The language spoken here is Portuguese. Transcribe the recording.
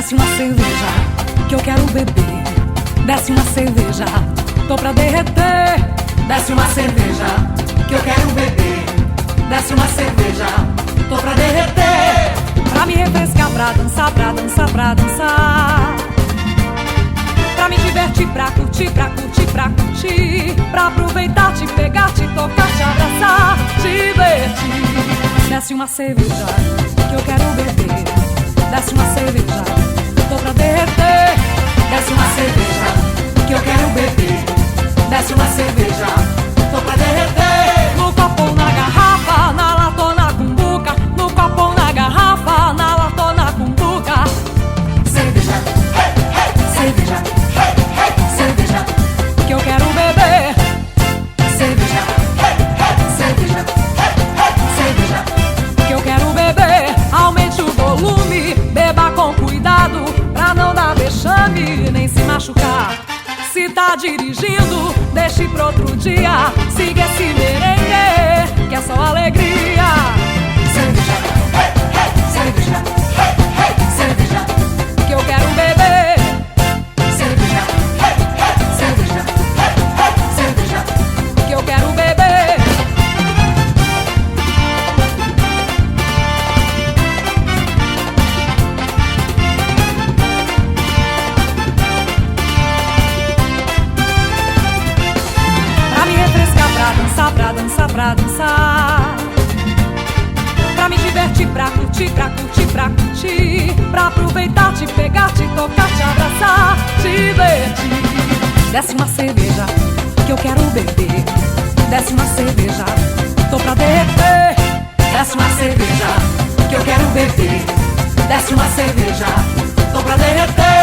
Desce uma cerveja que eu quero beber. Desce uma cerveja, tô pra derreter. Desce uma cerveja que eu quero beber. Desce uma cerveja, tô pra derreter. Pra me refrescar, pra dançar, pra dançar, pra dançar. Pra me divertir, pra curtir, pra curtir, pra curtir. Pra aproveitar, te pegar, te tocar, te abraçar, te divertir. Desce uma cerveja que eu quero beber. Desce uma cerveja, tô pra derreter. Desce uma cerveja que eu quero beber. Desce uma cerveja, tô pra derreter. No copo ou na garrafa, na lata ou na cumbuca. No copo ou na garrafa, na lata ou na cumbuca. Cerveja, hey, hey, cerveja, hey, hey, cerveja que eu quero beber. Cerveja, hey, hey, cerveja, hey, hey, cerveja que eu quero beber. Aumente o volume, beba com cuidado, pra não dar vexame nem se machucar. Se tá dirigindo, deixe pro outro dia. Siga esse merengue, que é só alegria. Cerveja, hey, hey, cerveja, hey, hey, cerveja que eu quero beber. Cerveja, hey, hey, cerveja, hey, hey, cerveja que eu quero beber. Pra dançar, pra dançar. Pra me divertir, pra curtir, pra curtir, pra curtir. Pra aproveitar, te pegar, te tocar, te abraçar, te divertir. Desce uma cerveja que eu quero beber. Desce uma cerveja, tô pra derreter. Desce uma cerveja que eu quero beber. Desce uma cerveja, tô pra derreter.